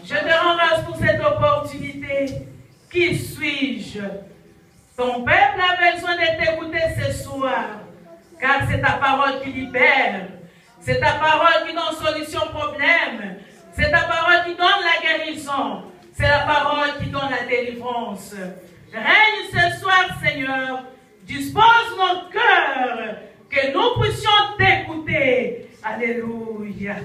Je te rends grâce pour cette opportunité. Qui suis-je? Ton peuple a besoin de t'écouter ce soir, car c'est ta parole qui libère. C'est ta parole qui donne solution au problème. C'est ta parole qui donne la guérison. C'est la parole qui donne la délivrance. Règne ce soir, Seigneur. Dispose nos cœurs, que nous puissions t'écouter. Alléluia.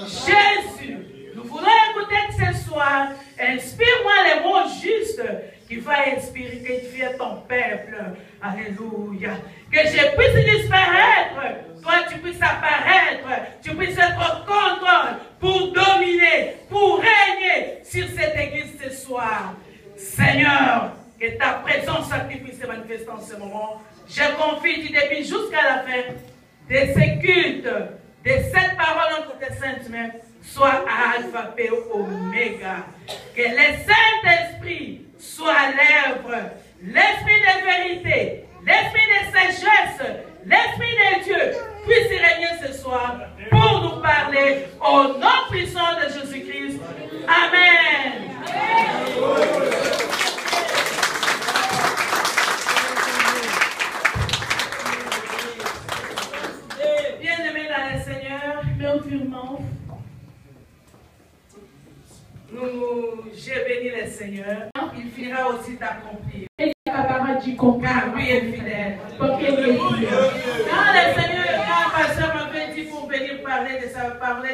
Jésus, nous voulons écouter ce soir. Inspire-moi les mots justes qui vont inspirer, édifier ton peuple. Alléluia. Que je puisse disparaître. Toi, tu puisses apparaître. Tu puisses être au contrôle pour dominer, pour régner sur cette église ce soir. Seigneur, que ta présence sacrifice se manifeste en ce moment. Je confie du début jusqu'à la fin de ce culte, de cette parole entre tes saintes mains, soit alpha, P, oméga. Que le Saint-Esprit soit à l'œuvre, l'esprit de vérité, l'esprit de sagesse, l'esprit de Dieu puisse régner ce soir pour nous parler au nom puissant de Jésus-Christ. Amen. Bien-aimés dans le Seigneur, Meus irmãos, j'ai béni le Seigneur. Il finira aussi d'accomplir. ele acabará de comprar. Car lui est fidèle. Porque ele é fiel. Quand le Seigneur, quand le pasteur m'avait dit pour venir parler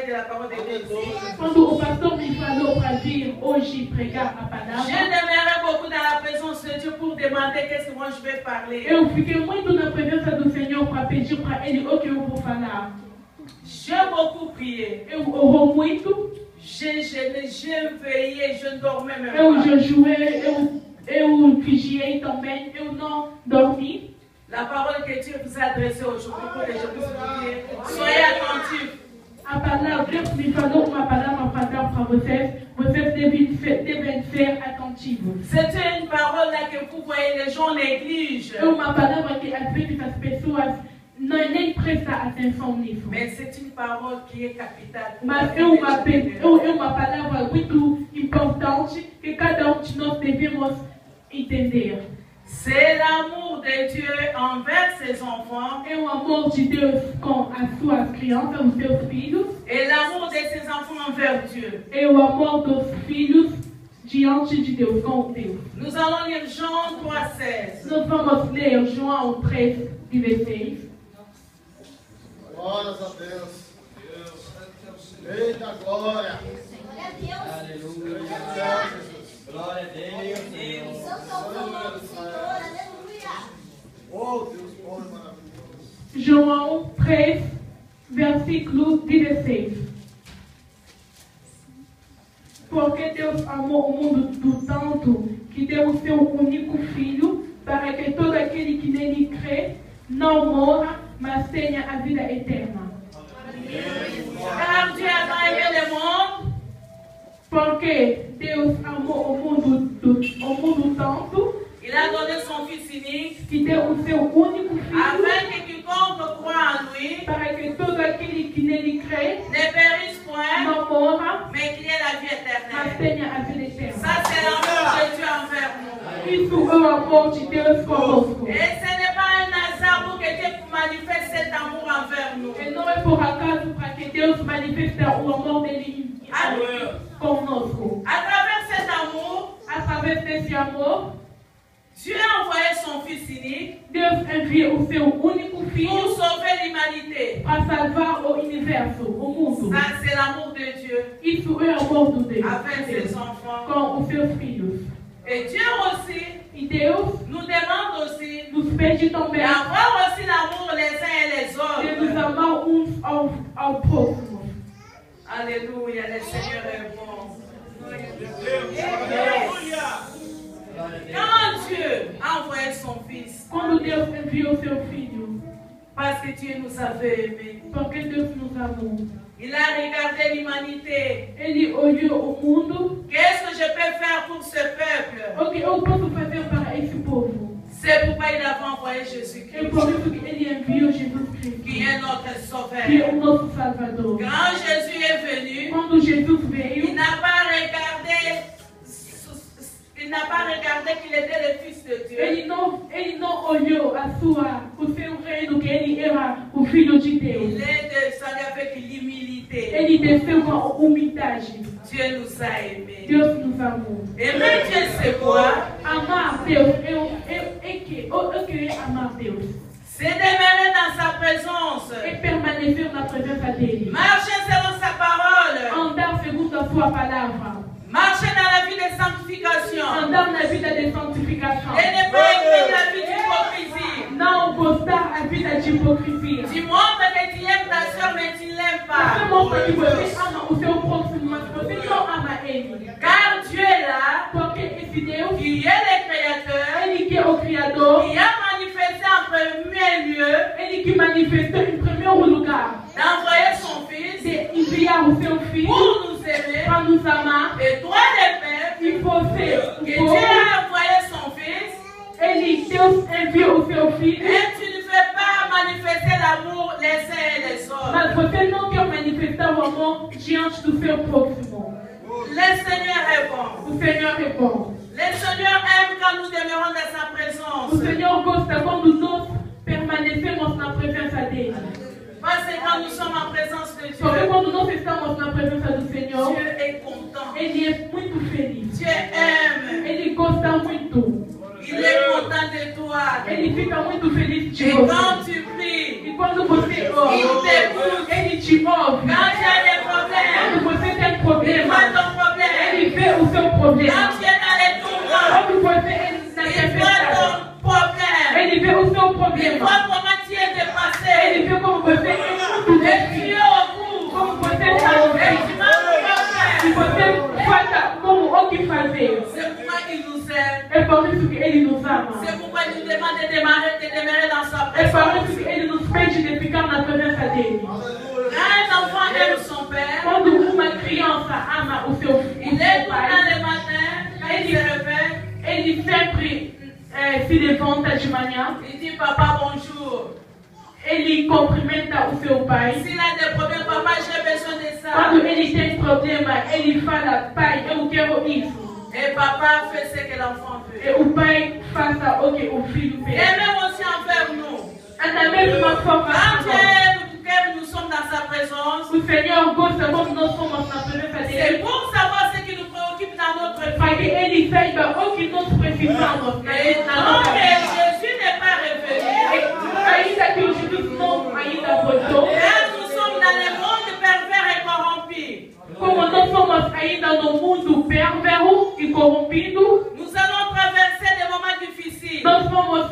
de la parole de Dieu, Quando o pastor me falou para vir hoje pregar a palavra, je demeurais beaucoup dans la présence de Dieu pour demander qu'est-ce que moi je vais parler. eu fiquei muito na presença do Senhor para pedir para ele o que eu vou falar. J'ai beaucoup prié. Eu orou muito, J'ai veillé, je ne dormais même eu pas. jejuei, eu vigiei também, eu não dormi. La parole que Dieu vous a adressée aujourd'hui pour que je puisse vous dire, soyez attentifs. A palavra, Deus me falou uma palavra para dar para vocês. Vocês devem ser atentivos. C'était une parole là que vous voyez, les gens négligent. É uma palavra que às vezes as pessoas nem prestam atenção nisso. Mais c'est une parole qui est capitale. Mas é uma palavra muito importante que cada de nós devemos entender. C'est l'amour de Dieu envers ses enfants É o amor de Deus com as suas crianças, os seus filhos. et l'amour de ses enfants envers Dieu. É o amor dos filhos diante de Deus, com Deus. Nous allons lire Jean 3,16. Nós vamos ler João 3:16. Glórias a Deus. Eita glória. Aleluia. Glória a Deus. Oh, Deus bom e maravilhoso. João 3, versículo 16. Porque Deus amou o mundo do tanto que deu o seu único filho, para que todo aquele que nele crê não morra, mas tenha a vida eterna. Car Dieu a tant aimé le monde Porque Deus amou o mundo tanto il a donné son Fils unique que deu o seu único filho, afin que quiconque croit en lui para que todo aquele que nele crê ne périsse point, não morra, mais qu'il ait la vie mas éternelle. tenha a vida eterna. Ça, c'est l'amour de Dieu envers nous. Isso é o amor de Deus conosco. Et ce n'est pas un hasard pour que Dieu manifeste cet amour envers nous. E não é por acaso para que Deus manifeste o amor dele conosco. À travers cet amour, Através desse amor, Dieu a envoyé son Fils unique Deus envia o seu único pour filho sauver l'humanité. para salvar o universo, o mundo. Ça, c'est l'amour de Dieu Isso é o amor do Deus, avec ses enfants. com os seus filhos. Et Dieu aussi E Deus nous demande aussi nos pede também d'avoir aussi l'amour les uns et les de nos autres. amar uns ao próximo. Alléluia, le Seigneur est bon. Quand Dieu a envoyé son Fils, Quando Deus enviou seu filho, parce que Dieu nous avait aimés, porque Deus nos amou, il a regardé l'humanité. Ele olhou o mundo. Qu'est-ce que je peux faire pour ce peuple? O que eu posso fazer para esse povo? C'est pourquoi il a envoyé É Jésus-Christ, por isso que Ele enviou Jesus Cristo, qui est notre que é sauveur. o nosso Salvador. Quand Jésus est venu, Quando Jesus il veio, n'a pas regardé n'a pas regardé qu'il était le Fils de Dieu. Ele não olhou o seu reino, que ele era o Filho de Deus. Il est descendu avec l'humilité. Ele desceu com a humildade. Dieu nous a aimés. Deus nos amou. Aimer Dieu, c'est quoi? Amar Deus, eu queria amar Deus. C'est demeurer dans sa présence. E permanecer na presença dele. Marcher selon sa parole. Andar segundo a sua palavra. Marcher dans la vie de sanctification. Andar na vida de santificação. Et ne pas aimer la vie d'hypocrisie. Não gostar a vida de hipocrisia. Tu montres que tu aimes ta soeur, mais tu ne l'aimes pas. Você mostra que você ama o seu próximo, mas você não ama ele. Car Dieu est là, Porque esse Deus, qui est le Créateur, ele que é o Criador, qui a manifesté en premier lieu ele que manifestou em primeiro lugar d'envoyer son Fils de enviar o seu Filho pour nous aimer. para nos amar. Et toi, le Père, E você, que o Dieu povo, a envoyé son Fils, Deus enviou o seu Filho, et tu ne fais pas manifester l'amour les uns et les autres. mas você não quer manifestar o amor diante do seu próximo. Le Seigneur répond. O Senhor é bom. Le Seigneur aime quand nous demeurons dans sa O présence. Senhor gosta quando nós permanecemos na presença dele. Parce que quand nous sommes en présence de Porque Dieu, quando nós estamos na presença do Senhor, Dieu est content. ele é muito feliz. Dieu aime. Ele gosta muito. Il est content de toi. Ele fica muito feliz de Et você. quand tu pries, E quando você ora, ele te ouve. quand tu as des Quando problèmes, você tem il problema, voit ton problème. ele vê o seu Quand problema. tu es dans les tourments, Quando você é na il voit tempestade, ton problème. ele vê o seu Il problema. voit comment tu es dépassé. Ele vê como você é muito Et tu difícil. es au bout. Como você está Et doente. tu m'as E você faz como o que fazer. C'est pourquoi il nous aime. É por isso que ele nos ama. C'est pourquoi il nous demande de demeurer dans sa É por isso présence. que ele nos pede de ficar na presença dele. Quand un enfant aime son père, Quando uma criança ama o seu il est tout pai, le matin, quand il se réveille, ele sempre se levanta de manhã, il dit papa bonjour. ele cumprimenta o seu pai. S'il a des problèmes, papa j'ai besoin de ça. Quando ele tem problema, ele fala, pai, eu quero isso. Et papa fait ce que l'enfant veut. E o pai faça o que o filho Et fez. même aussi envers nous. Da mesma forma, Quand nós, nous sommes dans sa présence, o Senhor gosta quando nós somos na presença c'est dele, pour savoir ce qui nous préoccupe dans notre para que vie. ele saiba o que nós precisamos Et na tant nossa que vida. Jésus n'est pas revenu, Ainda que o Jesus não ainda voltou, car nous sommes dans le monde pervers et corrompu, como nós somos ainda no mundo perverso e corrompido, nous allons traverser des moments difficiles. nós vamos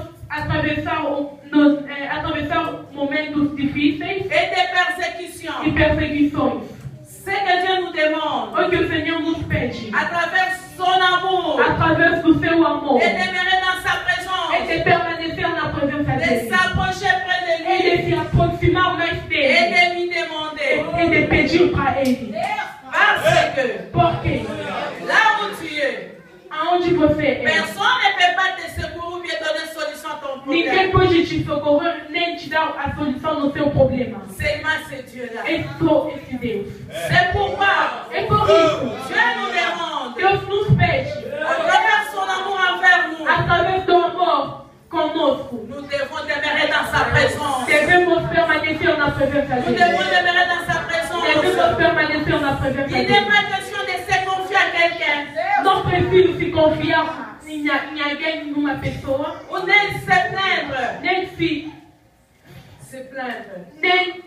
atravessar momentos difíceis Et des persécutions. e perseguições. Ce que Dieu nous demande, O que o Senhor nos pede, à travers son amour, através do seu amor, de demeurer dans sa é présence, de permanecer na presença de dele, s'approcher près de é lui de se aproximar mais et dele, de lui demander. é de pedir para ele. Parce que Porque là où tu es, aonde você é, personne ne peut pas te secourir ou bien donner solution à ton ninguém problème. pode te socorrer nem te dar a solução no seu problema. Seulement ce Dieu-là. É só esse Deus. C'est pourquoi É por isso, Dieu nous demande, Deus nos pede, à travers son amour envers nous, através do amor conosco, nous devons demeurer dans sa présence. devemos permanecer na presença Nous devons dele. demeurer dans sa présence. Devemos permanecer na presença Il n'est dele. pas question de se confier à quelqu'un Não preciso se confiar em alguém, numa pessoa, ou nem se plaindre. nem Se plaindre. nem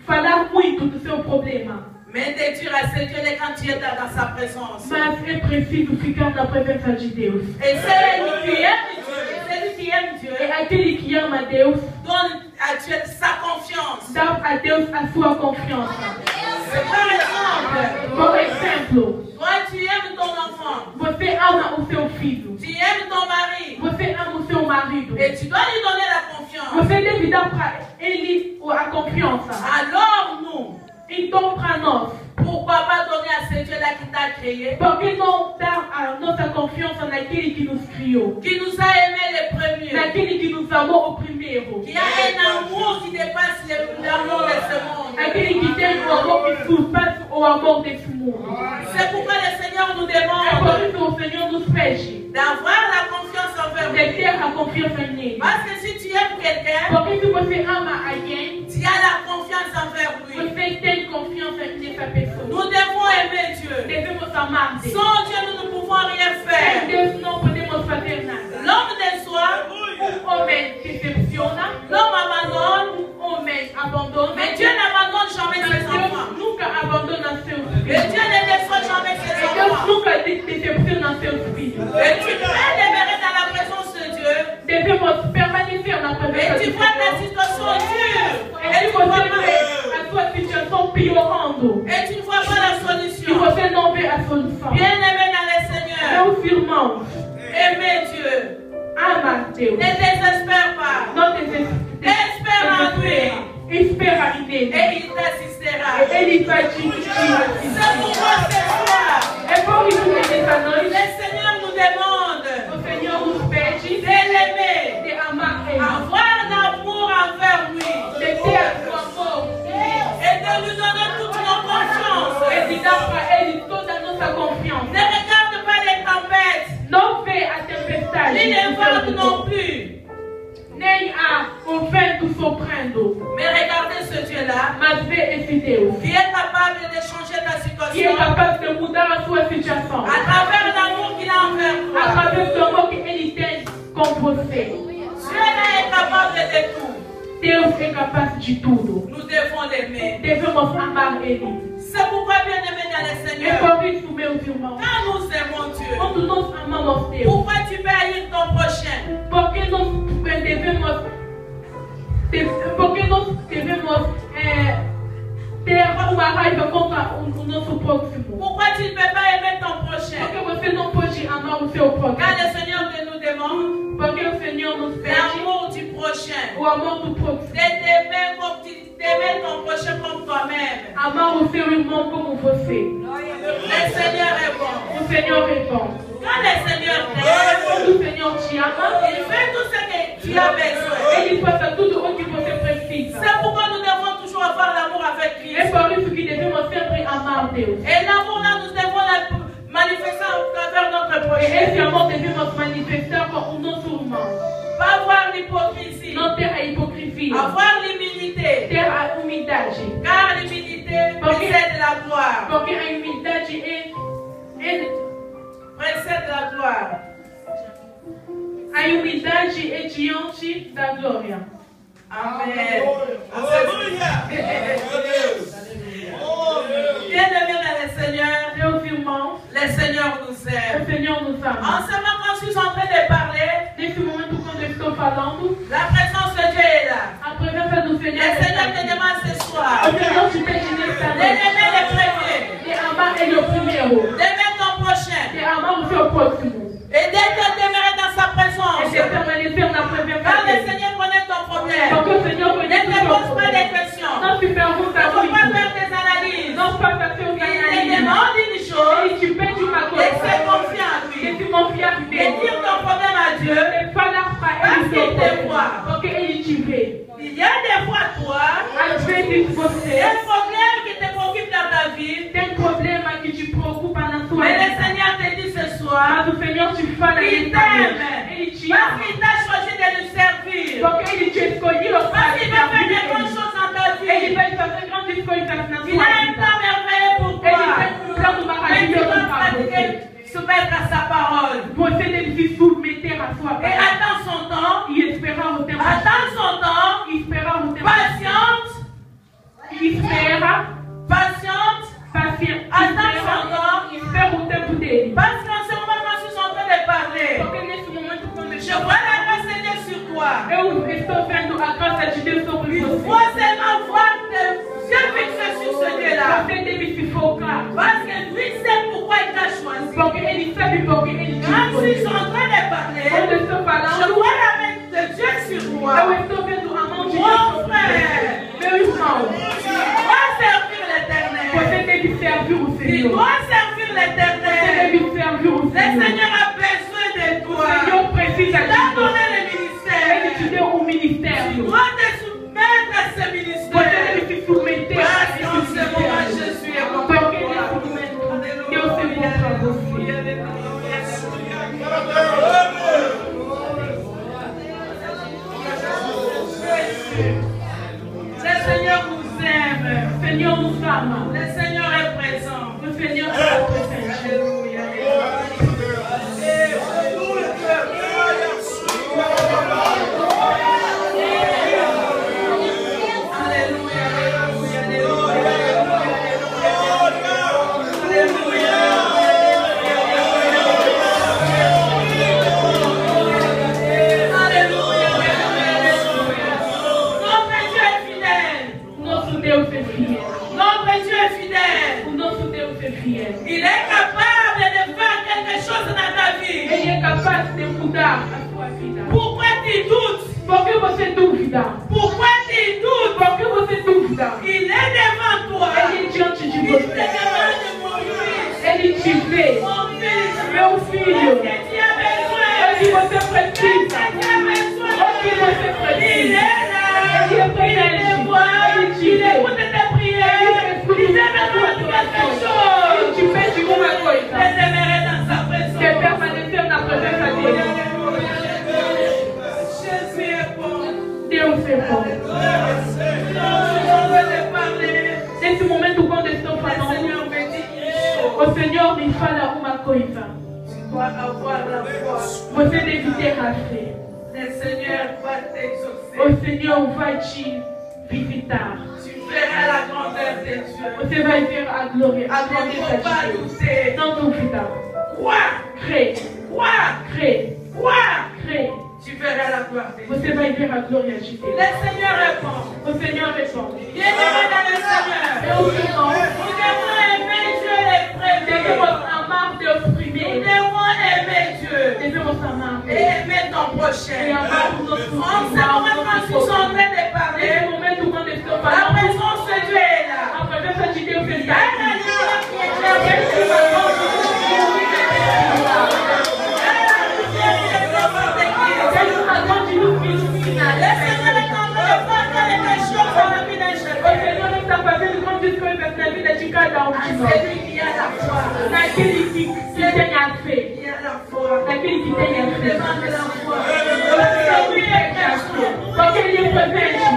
falar muito do seu problema. Mais de dire à ce Dieu quand tu es dans sa présence. Mas é preciso ficar na presença de Deus. Et celui qui aime Dieu, celui qui aime Dieu, É aquele que ama Deus, donne à Dieu sa confiance. dá a Deus a sua confiança. Par exemple, Por exemplo, toi tu aimes ton enfant, você ama o seu filho, tu aimes ton mari, você ama o seu marido. et tu dois lui donner la confiance. Você deve dar para ele a confiança. Alors nous, Então, para nós, pourquoi pas donner à ce Dieu-là qui t'a créé, por que não dar a nossa confiança naquele que nos criou? qui nous a aimés les premiers, Naquele que nos amou o primeiro? qui a un amour qui dépasse l'amour de ce monde. Aquele que tem o amor que surpassa o amor desse mundo. C'est pourquoi le Seigneur nous É por demande, isso que o Senhor nos pede d'avoir la confiance envers de lui. ter a confiança nele. Parce que si tu aimes quelqu'un, Porque se você ama alguém, tu as la confiance envers lui. você tem confiança nessa pessoa. Nous devons aimer Dieu. Devemos amar Deus. Sans Dieu, nous ne pouvons rien Sem faire. Deus não podemos fazer nada. L'homme déçoit, Homem decepciona, l'homme abandonne, homem abandona, mais Dieu n'abandonne jamais mas ses Deus enfants. nunca abandona seus Et filhos. Dieu ne déçoit jamais ses E Deus enfants. nunca decepciona seus filhos. Et tu peux demeurer dans la présence de Dieu. Devemos permanecer na presença Et de tu vois ta Deus. situation dure. E Et se tu vois você pas, vê a sua situação piorando, et tu ne vois pas la e solution. você não vê a solução, Bien-aimé dans le Seigneur, meus irmãos, aimez Dieu. ama Deus. Ne désespère pas. Não desespera. Espère en lui. Espera nele. Et il t'assistera. Ele vai te C'est assistir. pourquoi ce soir, É por isso que nessa noite le Seigneur nous demande o Senhor nos pede de l'aimer, de amar Ele, avoir l'amour envers lui de ter o amor et de lui donner toute nos confiances. e de dar para Ele toda a nossa confiança. Ne regarde pas les tempêtes, Não vê a tempestade, ni les vents non plus, nem o vento soprando, mais regardez ce Dieu-là mas vê esse Deus qui est capable de changer ta que é situation capaz de mudar a sua situação à travers l'amour qu'il a envers toi. através do amor que Ele tem com você. Dieu est capable de tout. Deus é capaz de tudo. Nous devons l'aimer. Devemos amar Ele. C'est pourquoi, bien-aimé dans le É Seigneur, por isso, meus irmãos, quand nous aimons Dieu, quando nós amamos Deus, pourquoi tu peux haïr ton prochain? porque nós devemos ter uma raiva contra o nosso próximo. Pourquoi tu ne peux pas aimer ton prochain? Porque você não pode amar o seu Quand próximo. le Seigneur te nous demande Porque o Senhor nos pede l'amour du prochain, o amor do próximo. d'aimer ton prochain comme toi-même. Amar o seu irmão como você. Le Seigneur est bon. O Senhor é bom. Quand le Seigneur Quando t'aime, o Senhor te ama, il fait tout ce que tu as besoin. Ele faça tudo o que você precisa. C'est pourquoi nous devons toujours avoir l'amour avec É Christ. por isso que devemos sempre amar Deus. Et l'amour-là, nous devons le manifester à travers notre E prochain. esse amor devemos manifestar com o nosso irmão. Pas avoir l'hypocrisie, Não ter a hipocrisia. avoir l'humilité. Ter a humildade. Car l'humilité précède la gloire. Porque a humildade Précède la gloire. a humildade é diante da glória. Amen. Aleluia. Bien-aimés dans le Seigneur, Meus irmãos, le Seigneur nous o aime. Senhor nos ama. En ce moment, quand je suis en train de parler, Nesse momento, quando eu estou falando, la présence de Dieu est là. a presença do Le Senhor Seigneur está te aqui. demande ce soir O Senhor te pede nesta de noite l'aimer le premier, de amar Ele o primeiro, d'aimer ton prochain de amar o seu próximo et d'être demeuré dans sa e présence. de permanecer na presença Quand le dele. Seigneur connaît ton problème, Porque o Senhor ne conhece te o seu pose pas des problema. questions. Não se pergunta Ne faut pas muito. faire des analyses. Não faça seus Il te analistas. demande une chose Ele te pede uma et coisa. c'est confiant en lui. E se confiar Et nele. dire ton problème à Dieu. E falar para Parce ele qu'il seu te problema. voit. Porque ele te vê. Il y a des fois, toi, Às vezes você un problème qui te préoccupe dans ta vie, tem problema que te preocupa na sua mais le vida. Seigneur te dit ce soir, Mas o Senhor te fala il nessa noite. t'aime. Ele te Parce ama. qu'il t'a choisi de lui servir. Porque ele te escolheu para Parce qu'il va faire des servir bonnes ele. choses dans ta Ele vie. vai fazer grandes coisas na Il a sua un vida. plan merveilleux pour Ele toi. tem um plano Mais tu maravilhoso dois para você. pratiquer, soumettre à sa parole. Você deve se submeter à sua Et palavra. attends son temps. E esperar o tempo. Attends son temps. Esperar o tempo. Patiente. Espera. Patiente. Paciência. Attends son temps. Espera o tempo dele. Parce qu'en ce moment, quand je suis en train de parler, Porque nesse momento, quando eu je vois la grâce de Dieu sur toi. eu estou vendo a graça de Deus sobre Il você. faut seulement voir tes yeux fixés sur ce Dieu-là. Você deve se focar. Parce que lui sait pourquoi il t'a choisi. Porque ele sabe porque ele te Quand je suis escolheu. en train de parler, Quando eu estou je falando, vois la main de Dieu sur eu moi. estou vendo a mão de Mon Deus sobre frère, você. Meu irmão, tu dois servir l'Éternel. você deve servir o Tu Senhor. dois servir Você l'Éternel. deve servir o Le Senhor. Seigneur a besoin de O toi. Senhor precisa Il de t'a você. donné le Ele te ministère. deu um Tu ministério. dois te soumettre à ce Você ministère. deve se submeter a Parce esse qu'en ce moment, ministério. Jésus est bon pour Porque toi. nesse momento, Deus é bom para você. Alléluia. capaz de mudar a sua vida. Pourquoi tu doutes? Por que você duvida? Pourquoi tu doutes? Por que você duvida? Il est devant toi. Ele diante de Il te você. demande, mon fils. Ele te vê. Mon fils. Meu filho. Est-ce que tu as besoin? O que você Est-ce precisa? que tu as besoin? O que você Il precisa? est là. Ele é presente. Il te voit. Ele te Il vê. écoute tes prières. Il te demande quelque Ele chose. te pede uma coisa. Je t'aimerai dans sa présence. Que permanecer na presença dele. Jésus est bon. Deus é bom. Je veux te parler. Nesse momento, quando estou Le falando, Seigneur me dit une chose. o Senhor me fala uma coisa. Tu dois avoir la foi. Você deve ter a fé. Le Seigneur va t'exaucer. O Senhor vai te visitar. Tu verras la grandeur de Dieu. Você vai ver a glória, a Il ne grandeza faut pas de Deus. douter. Não duvida. Crois, Crê, crois, crê, crois. crê. Tu verras la gloire de Dieu. Você vai ver a glória de Deus. Le Seigneur répond. O Senhor responde. Bien-aimé dans le Seigneur. Meus irmãos, Nous devons aimer Dieu les devemos premiers. amar Deus Nous primeiro. devons aimer Dieu. Devemos amar Et Deus. aimer ton E prochain. amar os nossos En ce irmãos, moment, quand nossos nous sommes en povos. train de parler, Nesse momento, quando estou la falando, présence de Dieu est là. a presença de Deus está Alléluia. Ele razão de nos iluminar. Le Seigneur est en train de faire quelque chose dans la vie d'un O chacun. Senhor está fazendo grandes coisas na vida de cada um de nós. Celui qui a la foi. Naquele que tem a fé. Qui a la foi. Naquele que tem a fé. Demande la foi. Ele é Cristo. Porque Ele é presente.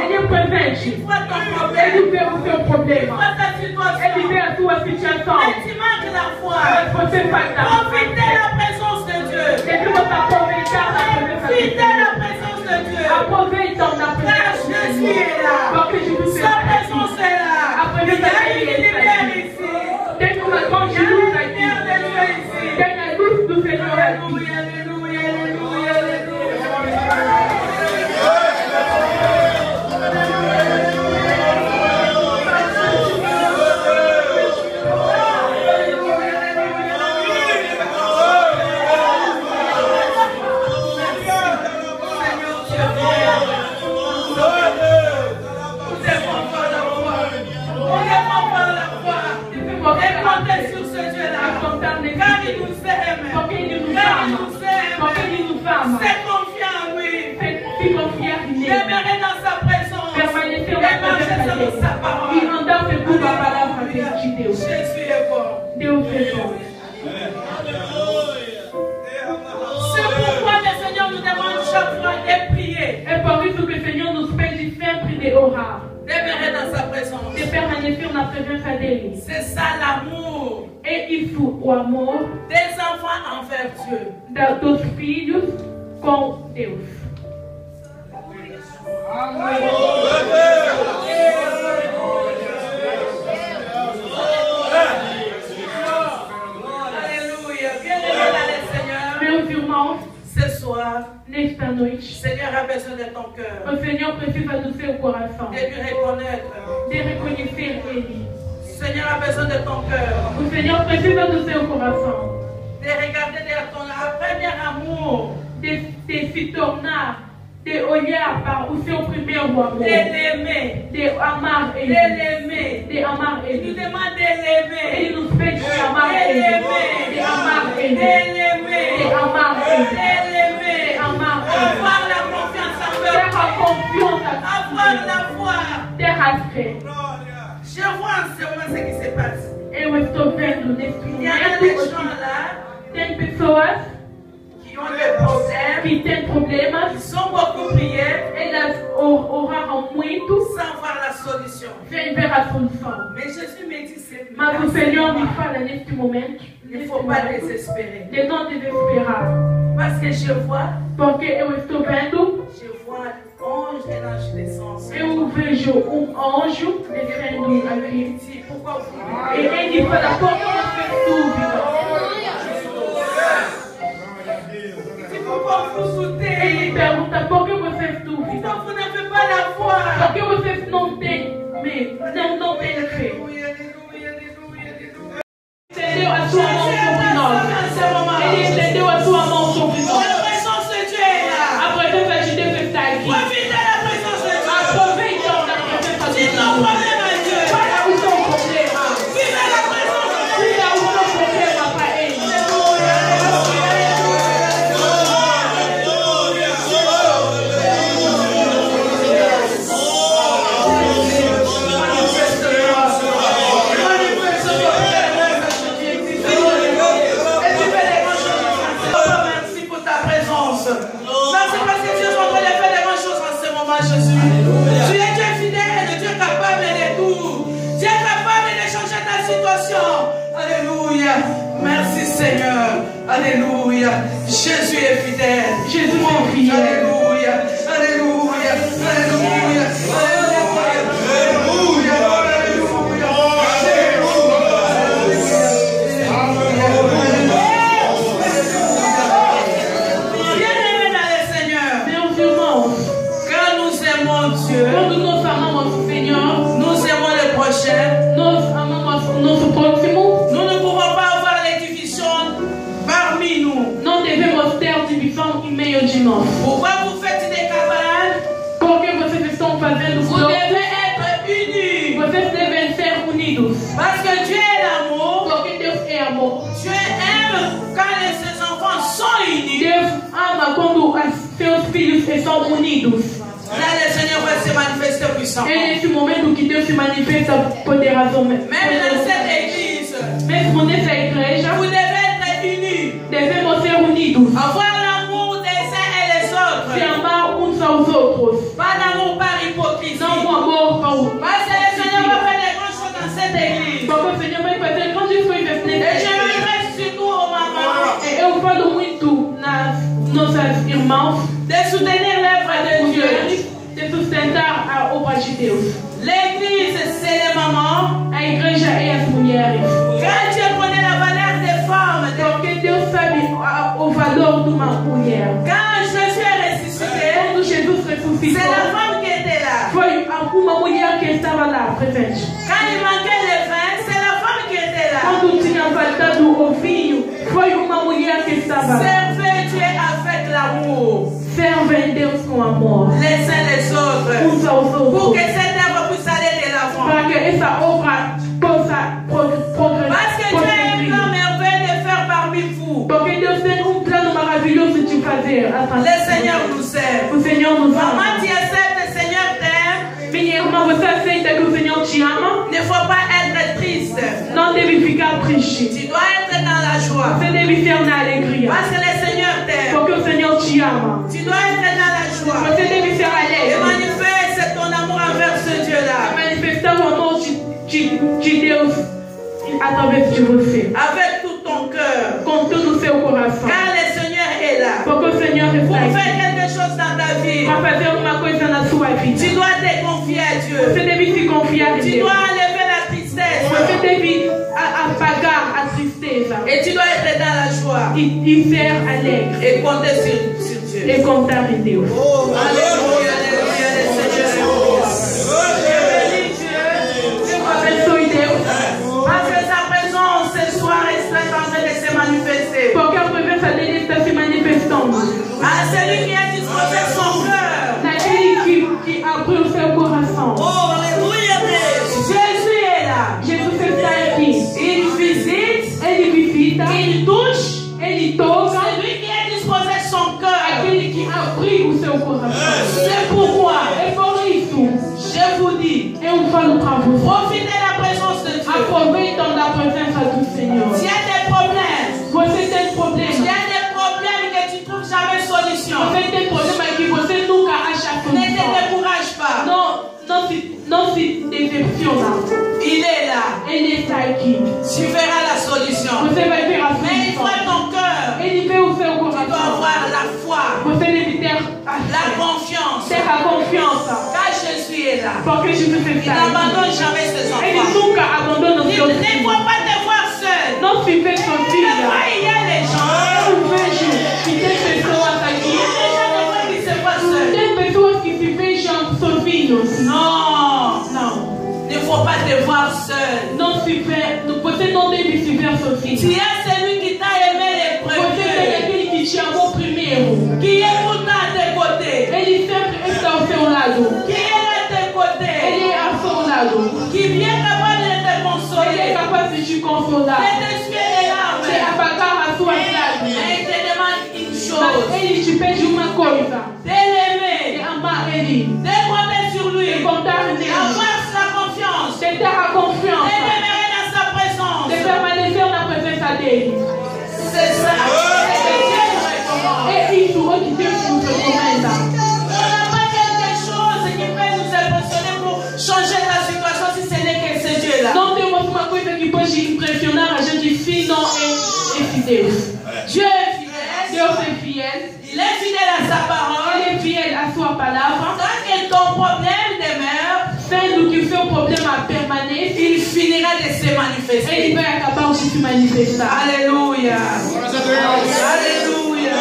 Ele é presente. Il voit ton problème. Ele vê o seu Il problema. voit ta Ele situation. vê a sua situação. Mais tu manques la foi. Mas você falta. Profitez de la présence de Dieu. Devemos aproveitar a presença de Profitez de la Deus. présence de Dieu. Aproveitam da Car presença de Jésus Deus. est là. Porque Jesus Sa está présence aqui. est là. Il y a une lumière ici. Tem uma Il y grande a luz une aqui. lumière de Dieu ici. Tem a luz do Senhor aqui. Alléluia, alléluia, alléluia, alléluia. Comptez sur ce Dieu-là. Car il nous aime. Porque Ele nos Car il ama. nous aime. Porque Ele nos ama. C'est confiant en lui. Se confiar nele. Demeurer dans sa présence. Permanecer Et na marcher presença selon dele. sa parole. E andar segundo a palavra de Deus. Jésus est bon. Deus é bom. C'est pourquoi le Seigneur nous demande chaque fois de prier. É por isso que o Senhor nos pede sempre de orar. Demeurer dans sa présence. De permanecer na presença dele. C'est ça l'amour É isso o amor des enfants envers Dieu. dos filhos com Deus. Alléluia. Bien-aimé dans le Seigneur. Meus irmãos, Ce soir, nesta le noite, Seigneur a besoin de ton cœur. o Senhor precisa do seu coração. De lui reconnaître. De reconhecer Ele. Le Seigneur a besoin de ton cœur. O Senhor precisa do seu coração. De regarder derrière ton premier amour. De se tornar, de olhar para o seu primeiro amor. De l'aimer. De amar De Ele. l'aimer. De amar Il nous Ele. demande de l'aimer. Ele nos pede de amar De Ele. l'aimer. De amar De Ele. l'aimer. De amar De Ele. l'aimer. De amar Ele. Avoir la confiance en Ter a Dieu. confiança. Avoir la foi. Ter a fé. Je vois en ce moment ce qui se passe. Eu estou vendo neste Il y a des momento gens là tem pessoas qui ont des problèmes, que têm qui problemas, sont beaucoup priés elas oraram muito sans voir la solution. sem ver a solução. Mais Jésus me dit c'est Mas o Senhor me fala neste momento, il ne neste faut pas momento désespérer. de não desesperar. Parce que je vois Porque eu estou vendo, ange et l'ange descend. eu vejo anjo descendo aqui. Il dit pourquoi vous E ele fala, por que você dúvida? Il dit pourquoi vous doutez? Ele pergunta, por que você dúvida? Donc vous n'avez pas la foi. Por que vocês não têm medo? Não têm fé. Alléluia, alléluia, alléluia, alléluia. Estendeu a sua mão sobre nós. Ele estendeu a sua Seigneur. Alléluia. Jésus est fidèle. Jésus est fidèle. Alléluia. Alléluia. Alléluia. Quando nós amamos o Senhor, nous aimons le prochain, nós amamos o nosso próximo, nous ne pouvons pas avoir les divisions parmi nous. Não devemos ter divisão em meio de nós. Pourquoi vous faites des camarades? Porque vocês estão fazendo Vous devez être unis. Vocês devem ser unidos. Parce que Dieu est l'amour. Porque Deus é amor. Dieu aime quand ses enfants sont unis. Deus ama quando seus filhos estão unidos. Là, le Seigneur va se manifester puissamment. É nesse momento que Deus se manifesta poderosamente. Même dans cette église, Mesmo nessa igreja, vous devez être unis. devemos ser unidos. Avoir l'amour des uns et les autres. Se amar uns aos outros. Pas d'amour par hypocrisie. Não com amor para o Parce que le Seigneur va faire des grandes choses dans cette église. Porque o Senhor vai fazer grandes coisas Et nessa je igreja. m'adresse surtout aux mamans. Eu falo muito nas nossas irmãs De soutenir l'œuvre de Dieu. de sustentar a obra de Deus. L'église, c'est les mamans. A igreja é as mulheres. Quand Dieu connaît la valeur des femmes, Porque Deus sabe o valor de uma mulher. quand Jésus est ressuscité, Quando Jesus c'est ressuscitou, la femme qui était là. foi uma mulher que estava lá presente. Quand il manquait le vin, c'est la femme qui était là. Quando tinha faltado o vinho, foi uma mulher que estava lá. Servez Dieu avec l'amour, Servem Deus com amor. les uns les autres, Uns aos pour outros. que cette œuvre puisse aller de l'avant. Para que essa obra possa progredir. Parce que Dieu a un plan merveilleux de faire parmi vous. Porque Deus tem plano maravilhoso de fazer. Le Seigneur nous aime. O Senhor nos ama. Maman, tu acceptes, le Seigneur t'aime. Minha irmã, você aceita que o Senhor te ama? Il ne faut pas être triste. Não deve ficar triste. Tu dois être dans la joie. Você deve ser na alegria. Parce que le Seigneur t'aime. Porque o Senhor te ama. Tu dois être dans la joie. Você deve ser Et alegre. manifeste ton amour envers ce Dieu-là. Manifestar o amor de Deus através de você. Avec tout ton cœur. Com todo o seu coração. Car le Seigneur est là. Porque o Senhor Pour está faire aqui. quelque chose dans ta vie, Para fazer alguma coisa na sua vida. tu dois te confier à Dieu. Você deve se confiar em Tu Deus. dois enlever la tristesse. Você deve apagar a tristeza. Et tu dois être dans la joie. E ser alegre. Et compter sur Dieu. E contar em Deus. Alléluia, alléluia, le Seigneur est bon. Je bénis Dieu. Eu abençoe Deus. Parce que sa présence ce soir est en train de se manifester. Porque a presença dele está se manifestando. À celui qui a disposé son cœur. Naquele que abriu o seu coração. Oh, alléluia, Jésus est là. Jesus está aqui. Il visite, Ele visita. il touche. Ele toca. Celui qui a disposé son cœur. Aquele que abriu o seu coração. C'est pourquoi É por isso. je vous dis, Eu falo para você. profitez de la présence de Dieu. Aproveitam da presença do Senhor. S'il y a des problèmes, Você tem s'il y problema. a des problèmes que tu trouves jamais solution, Você tem problema que você nunca acha ne te solução. décourage pas. Não se decepciona. Il est là. Ele está aqui. Tu verras la solution. Você vai ver a Mais il faut solução. ton cœur. Ele vê o seu Tu dois coração. avoir la foi, Você deve ter a la fé, confiance. ter a confiança. Car Jésus est là. Porque Jesus Il está aqui. n'abandonne jamais ses Ele enfants. nunca abandona os Il seus ne filhos. faut pas te voir seul. Não se vê Tu sozinha. vois, il y a les gens. Eu vejo que tem pessoas Il aqui. y a des gens qui se voient seuls. Tem pessoas que se vejam sozinhos. Non, Não. il ne faut pas te voir seul. Não se vê. Você não deve se ver sozinho. Tu as celui qui t'a aimé les Você tem premiers, aquele que te amou primeiro. qui est pourtant à tes côtés, Ele sempre está ao seu lado. qui est à tes côtés, Ele é ao seu lado. qui est bien capable de te Ele é consoler, capaz de te consolar. de t'essuyer les De larmes. apagar as suas Mais lágrimas. il te demande une Mas chose, ele te pede uma coisa. de l'aimer, De amar ele. de compter sur lui, De contar nele. d'avoir sa confiance, De ter a de confiança. demeurer dans sa présence. De permanecer na presença dele. C'est ça. C'est que Dieu nous recommande. É isso o que Deus nos recomenda. On n'a pas quelque chose qui peut nous impressionner pour changer la situation si ce n'est que ce Dieu-là. Não temos uma coisa que pode impressionar a gente se não é esse Deus. Dieu est fidèle. Deus é fiel. Il est fidèle à sa parole. Ele é fiel à sua palavra. Tant que ton problème demeure, Sendo que o seu problema permanece, il finira de se ele manifester. vai acabar de se manifestar. Alléluia. Alléluia.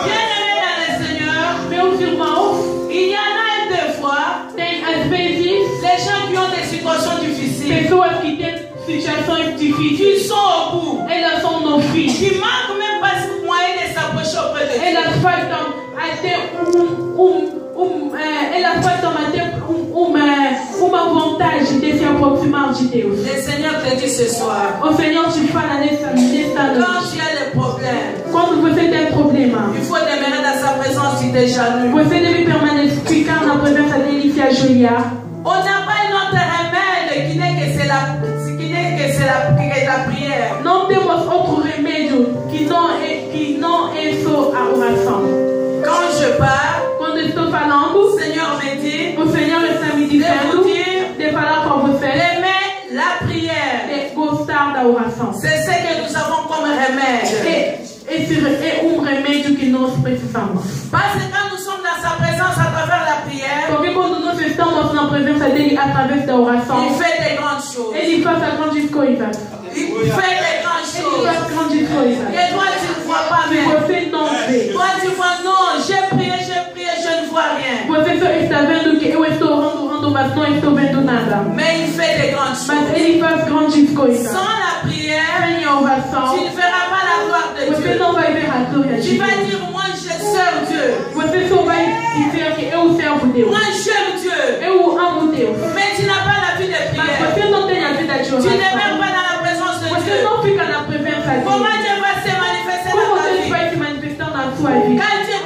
Bien-aimés dans le Seigneur, Meus irmãos, il y en a des fois, tem às vezes les gens qui ont des situations difficiles, pessoas que têm situações qui difíceis. sont au bout, Elas são no fim. qui manquent même pas ce moyen de s'approcher auprès de Dieu. Elas faltam até elas faltam até uma vontade de se aproximar de Deus. Le Seigneur te dit ce soir, O Senhor te fala nesta quand noite. tu as des problèmes, Quando você tem problema, il faut demeurer dans sa présence si déjà nu. você deve permanecer, ficar na presença dele e se ajoelhar. On n'a pas un autre remède qui n'est que la prière. Não temos outro remédio que não é só a oração. Quand je pars, Quando eu estou falando, le Seigneur me dit o Senhor está me dizendo de falar com você, d'aimer la prière. de gostar da oração. C'est ce que nous avons comme remède. Esse é remédio que nós precisamos. Parce que quand nous sommes dans sa présence à travers la prière, Porque quando nós estamos na presença dele através da oração, il fait des grandes choses. ele faz grandes coisas. Il fait des grandes Ele choses. faz grandes coisas. Et toi, tu ne vois pas Se même. você não vê, Toi, tu vois, non, j'ai prié, je ne vois rien. você só está vendo que eu estou orando, mas não estou vendo nada. Mais il fait des grandes Mas choses. ele faz grandes coisas. Sans la prière, Sem a oração, tu ne verras pas la gloire de você Dieu. não vai ver a glória de Tu vas Deus. dire, moi, je sers Dieu. Você só vai dizer que eu servo Deus. Moi, j'aime Dieu. Eu amo Deus. Mais tu n'as pas la vie de Mas prière. você não tem a vida de Tu n'es même oração. pas dans la présence de Você Dieu. não fica na presença Comment dele. Dieu va se manifester Como dans ta Deus vie? vai se manifestar na sua vida? Quand Dieu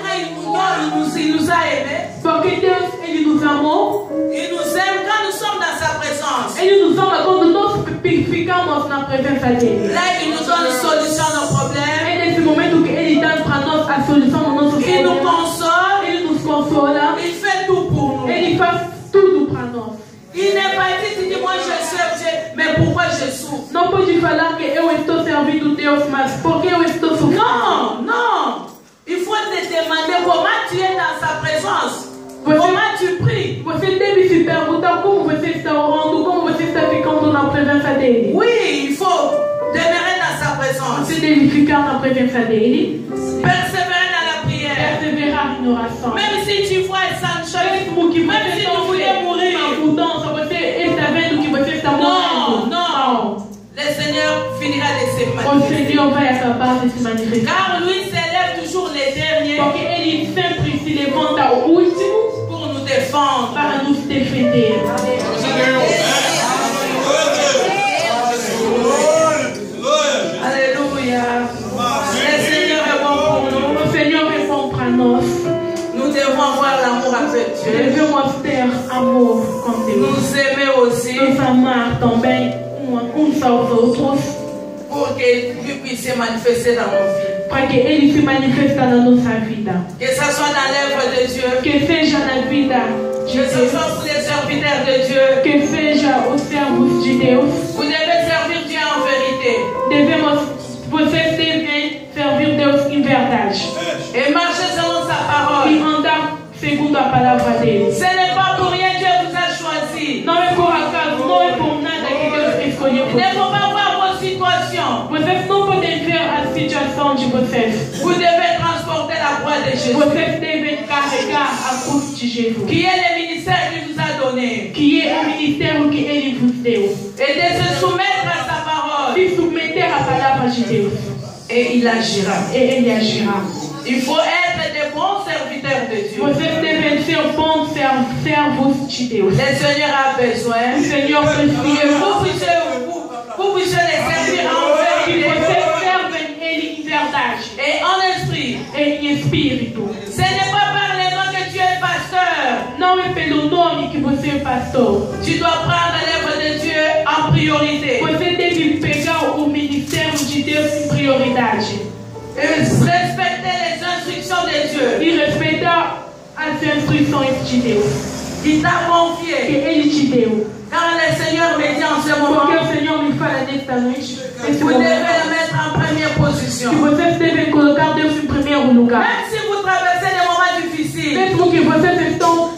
il nous a aimés, Porque Deus, ele nos amou. il nous aime quand nous sommes dans sa présence. Ele nos ama quando nós ficamos na presença dele. Là, il nous donne une solution à nos problèmes. É nesse momento que ele dá para nós a solução do nosso Il nous problema. console. Ele nos consola. Il fait tout pour nous. Ele faz tudo para nós. Il n'est pas dit, tu dis, moi je sers Dieu, mais pourquoi je souffre? Não pode falar que eu estou servindo Deus, mas porque eu estou sofrendo. Non, non. Il faut te demander comment tu es dans sa présence. Comment tu pries? Você deve se perguntar como você está orando, como você está ficando na presença dele. Oui, il faut demeurer dans sa présence. Você deve ficar na presença dele, Persévérer dans la prière. perseverar em oração. Même si tu vois ça ne change, Mesmo que même você si não tu voulais vê mourir. uma mudança, você está vendo que você está Non, morrendo. non. Le Seigneur finira de se O manifester. Senhor vai acabar de se manifestar. Car lui s'élève toujours les derniers Porque ele sempre se levanta ao último pour nous défendre. para nos defender. Alléluia. Le Seigneur est bon pour nous. O Senhor é bom para nós. Nous devons avoir l'amour avec Dieu. Devemos ter amor com Deus. Nous aimer aussi Nos amar também uns aos outros, pour que lui puisse se manifester dans nos vies. para que ele se manifeste na nossa vida. Que ce soit dans l'œuvre de Dieu, Que seja na vida de que ce Deus, soit pour les serviteurs de Dieu. que seja os servos de Deus. Vous devez servir Dieu en vérité Vocês devem servir Deus em verdade et marcher selon sa e parole. andar segundo a palavra dele. Ce n'est pas pour rien Dieu vous a choisi. Não é por acaso, não é por nada que Deus escolheu Il ne vocês. faut pas voir vos situations. Vocês não podem ver a situação de vocês. Vous devez transporter la croix de Jésus, Vocês devem carregar a cruz de Jesus, qui est le ministère qu'il nous a donné, que é o ministério que ele vos deu. et de se soumettre à sa parole. Se submeter à palavra de Deus Et il agira. e ele agirá. Il faut être des bons serviteurs de Dieu. Vocês devem ser bons servos de Deus. Le Seigneur a besoin O Senhor que precisa vous puissiez les servir en que vérité vocês servem ele em verdade et en esprit. e em espírito. Ce n'est pas par les noms que tu es pasteur. Não é pelo nome que você é pastor. Tu dois prendre l'œuvre de Dieu en priorité. Você deve pegar o ministério de Deus em prioridade. Et respecter les sua instrução te deu. Il t'a Que confié. Ele te deu. Car le Seigneur me dit en ce moment, Porque o Senhor me fala nesta noite, nesse vous devez le momento, mettre en première position. que vocês devem colocar Deus em primeiro lugar. Même si vous traversez des moments difficiles, Mesmo que vocês estão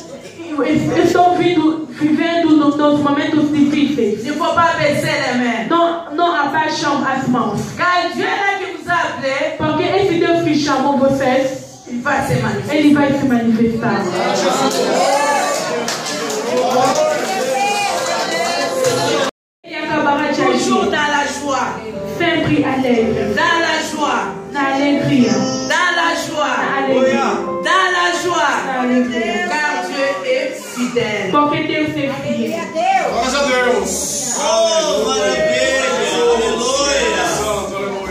vivendo nos momentos difíceis, il ne faut pas baisser les mains. não abaixam as mãos. Car Dieu là qui vous a appelé, Porque esse Deus que chamou vocês, il va se manifester. Ele vai se manifestar. Ele acabará de Toujours agir, dans la joie, sempre alegre, dans la joie, na alegria, dans la na joie, alegria, dans la na joie. alegria. Car Dieu est fidèle. Porque Deus é fiel. Glória a Deus. Oh, maravilha. Aleluia.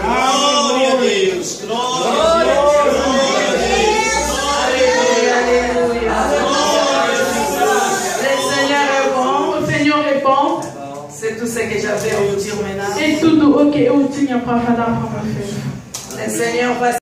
Glória a Deus. Glória a Alléluia, alléluia. Le Seigneur est bon. O Senhor é bom. C'est tout ce que j'avais à vous dire maintenant. É tudo o que eu tinha para falar para vocês. Le Seigneur va